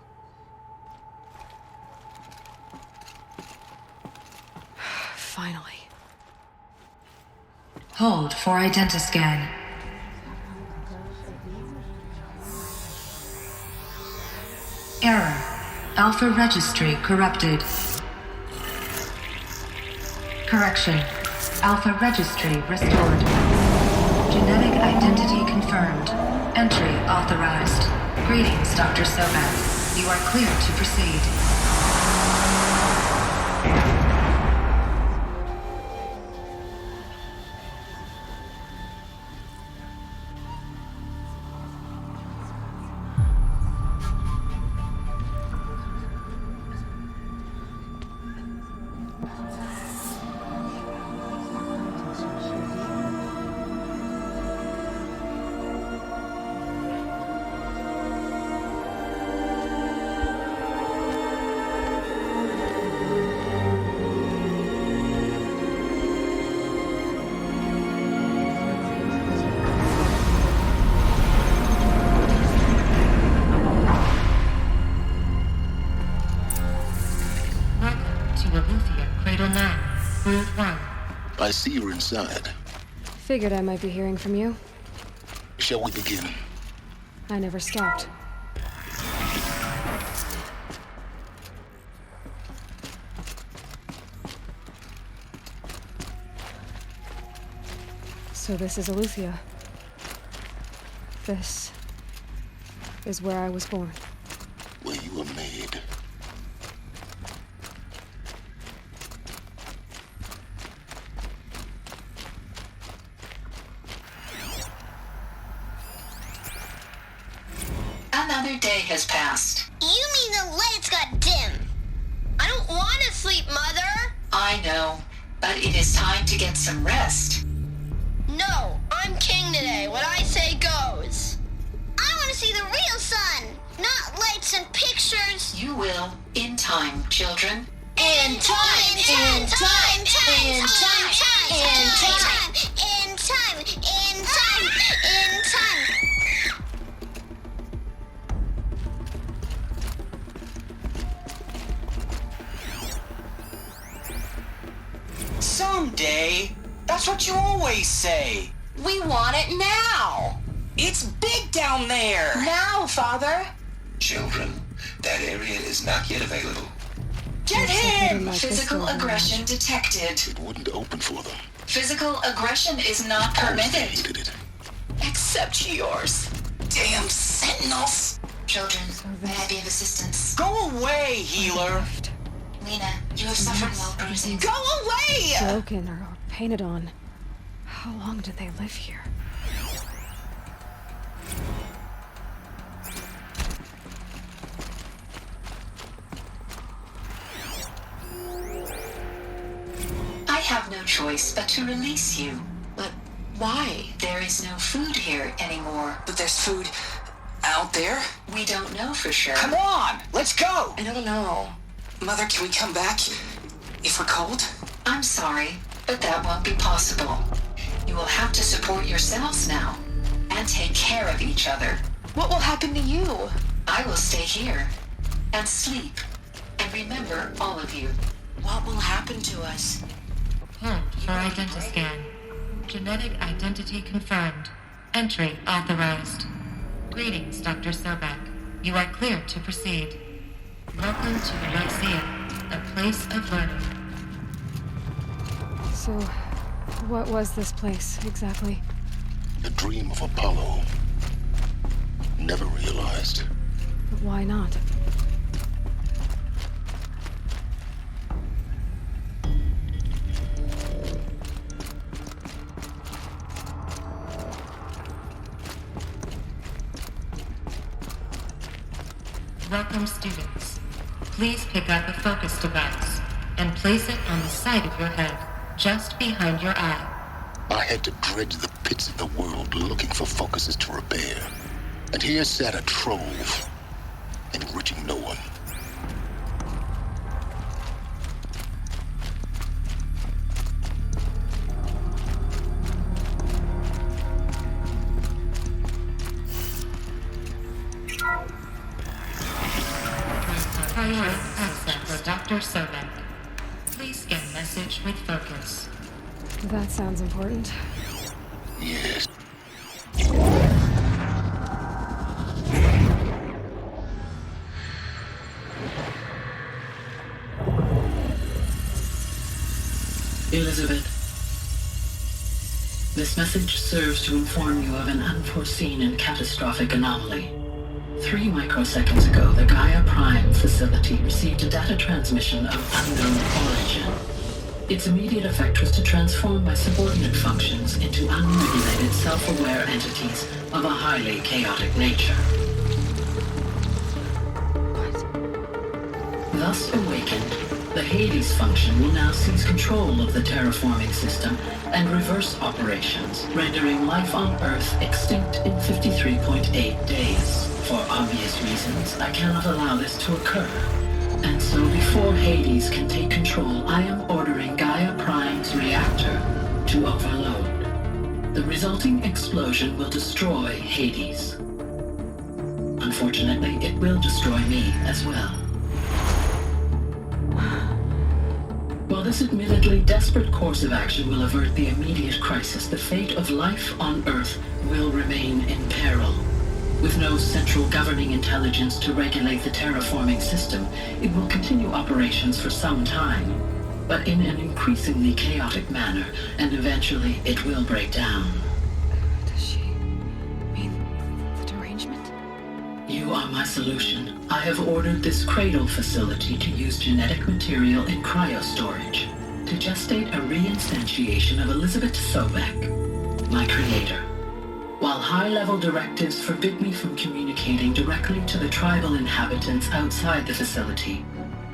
Finally. Hold for identiscan. Error. Alpha registry corrupted. Correction. Alpha registry restored. Genetic identity confirmed. Entry authorized. Greetings, Dr. Sobek. You are cleared to proceed. I see you're inside. Figured I might be hearing from you. Shall we begin? I never stopped. So this is Aletheia. This is where I was born. Where you were made. Another day has passed. You mean the lights got dim? I don't want to sleep, Mother! I know, but it is time to get some rest. No, I'm king today. What I say goes. I want to see the real sun, not lights and pictures. You will, in time, children. In time, in time, in time, in time, in time, in time, in time. Someday. That's what you always say. We want it now. It's big down there. Now, Father. Children, that area is not yet available. Get him! Physical aggression detected. It wouldn't open for them. Physical aggression is not permitted. Needed it. Except yours. Damn sentinels. Children, may I be of assistance? Go away, healer. Lena, you have suffered no bruising. Go away! Broken or painted on. How long did they live here? I have no choice but to release you. But why? There is no food here anymore. But there's food out there? We don't know for sure. Come on, let's go! I don't know. Mother, can we come back if we're cold? I'm sorry, but that won't be possible. You will have to support yourselves now, and take care of each other. What will happen to you? I will stay here, and sleep, and remember all of you. What will happen to us? Hold for identiscan. Genetic identity confirmed. Entry authorized. Greetings, Dr. Sobek. You are cleared to proceed. Welcome to the Lyceum, a place of learning. So, what was this place, exactly? A dream of Apollo. Never realized. But why not? Welcome, students. please pick up a focus device and place it on the side of your head, just behind your eye. I had to dredge the pits of the world looking for focuses to repair. And here sat a trove, enriching no one. Priority access, Dr. Sobek. Please scan message with focus. That sounds important. Yes. Elizabeth, this message serves to inform you of an unforeseen and catastrophic anomaly. 3 microseconds ago, the Gaia Prime facility received a data transmission of unknown origin. Its immediate effect was to transform my subordinate functions into unregulated, self-aware entities of a highly chaotic nature. Thus awakened, the Hades function will now seize control of the terraforming system and reverse operations, rendering life on Earth extinct in 53.8 days. For obvious reasons, I cannot allow this to occur. And so before Hades can take control, I am ordering Gaia Prime's reactor to overload. The resulting explosion will destroy Hades. Unfortunately, it will destroy me as well. While this admittedly desperate course of action will avert the immediate crisis, the fate of life on Earth will remain in peril. With no central governing intelligence to regulate the terraforming system, it will continue operations for some time, but in an increasingly chaotic manner, and eventually it will break down. Does she mean the derangement? You are my solution. I have ordered this cradle facility to use genetic material in cryostorage to gestate a reinstantiation of Elizabeth Sobek, my creator. While high-level directives forbid me from communicating directly to the tribal inhabitants outside the facility,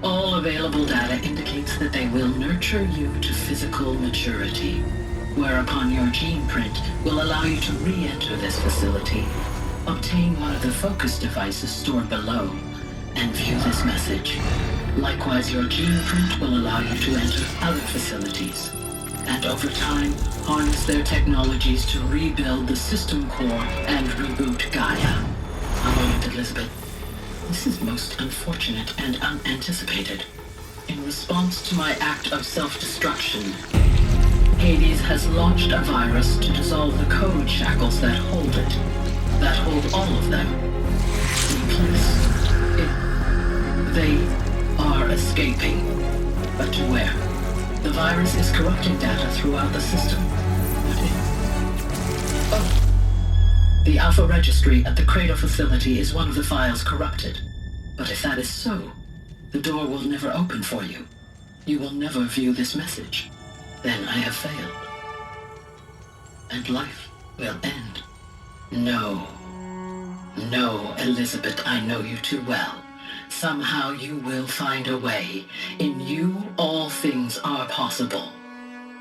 all available data indicates that they will nurture you to physical maturity, whereupon your gene print will allow you to re-enter this facility, obtain one of the focus devices stored below, and view this message. Likewise, your gene print will allow you to enter other facilities, and over time, harness their technologies to rebuild the system core and reboot Gaia. A moment, Elizabeth. This is most unfortunate and unanticipated. In response to my act of self-destruction, Hades has launched a virus to dissolve the code shackles that hold it, that hold all of them in place. They are escaping, but to where? The virus is corrupting data throughout the system. The Alpha Registry at the Cradle facility is one of the files corrupted. But if that is so, the door will never open for you. You will never view this message. Then I have failed. And life will end. No. No, Elizabeth, I know you too well. Somehow you will find a way. In you, all things are possible.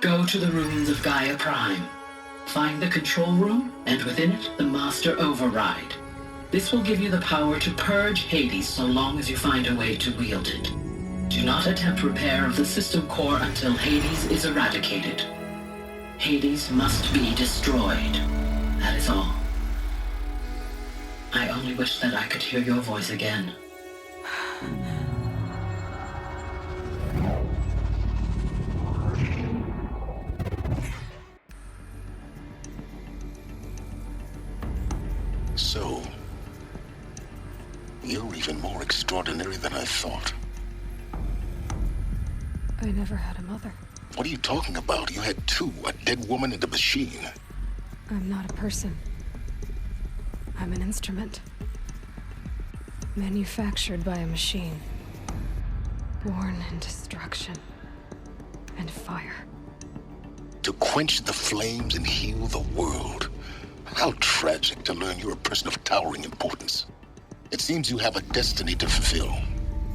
Go to the ruins of Gaia Prime. Find the control room, and within it, the Master Override. This will give you the power to purge Hades so long as you find a way to wield it. Do not attempt repair of the system core until Hades is eradicated. Hades must be destroyed. That is all. I only wish that I could hear your voice again. So, you're even more extraordinary than I thought. I never had a mother. What are you talking about? You had two, a dead woman and a machine. I'm not a person. I'm an instrument. Manufactured by a machine. Born in destruction and fire. To quench the flames and heal the world. How tragic to learn you're a person of towering importance. It seems you have a destiny to fulfill.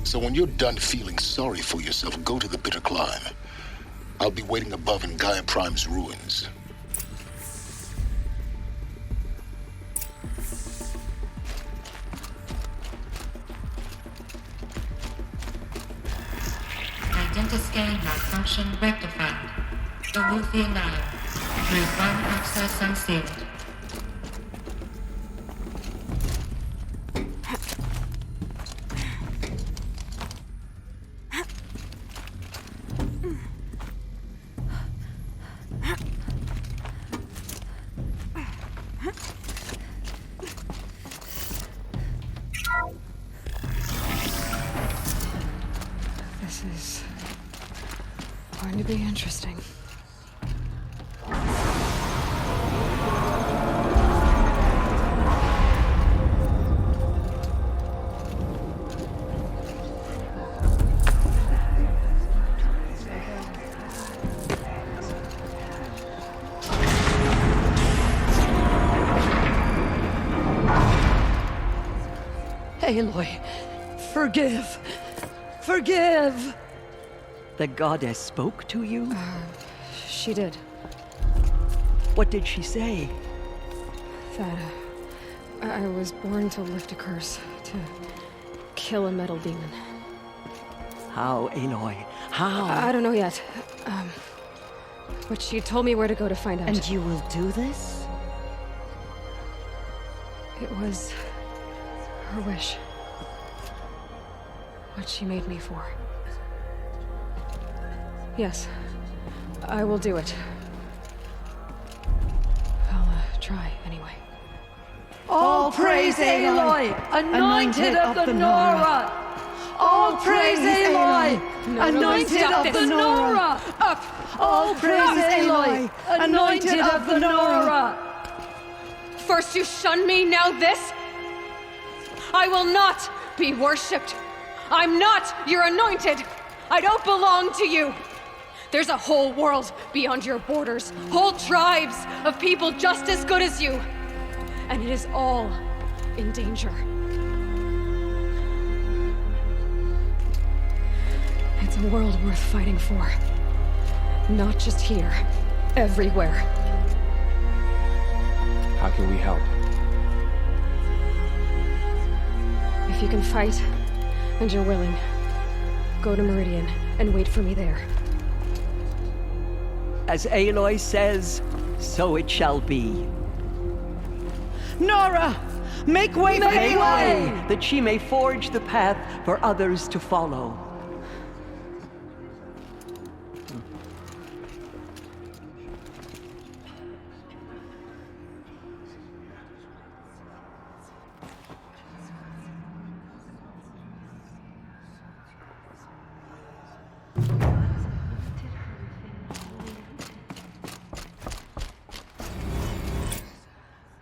So when you're done feeling sorry for yourself, go to the bitter climb. I'll be waiting above in Gaia Prime's ruins. Identiscan malfunction rectified. Duluthia 9. Route 1 access unsealed. This is going to be interesting. Aloy, forgive! Forgive! The goddess spoke to you? She did. What did she say? That I was born to lift a curse, to kill a metal demon. How, Aloy? How? I don't know yet. But she told me where to go to find out. And you will do this? It was her wish. What she made me for. Yes, I will do it. I'll try anyway. All praise Aloy, anointed of the Nora! All praise Aloy, anointed of the Nora! Up! All praise Aloy, anointed of the Nora! First you shun me, now this? I will not be worshipped. I'm not your anointed. I don't belong to you. There's a whole world beyond your borders, whole tribes of people just as good as you. And it is all in danger. It's a world worth fighting for. Not just here, everywhere. How can we help? If you can fight, and you're willing, go to Meridian and wait for me there. As Aloy says, so it shall be. Nora! Make way for Aloy! That she may forge the path for others to follow.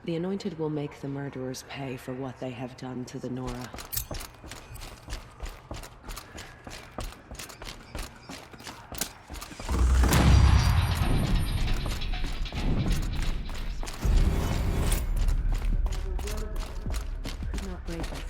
The Anointed will make the murderers pay for what they have done to the Nora. Could not break us.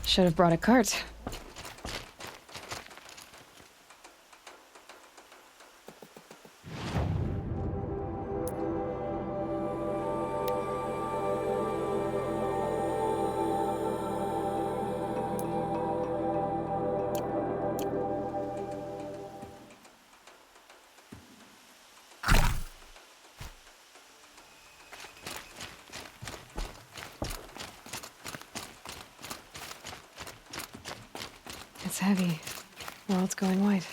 Should have brought a cart. It's heavy. World's going white.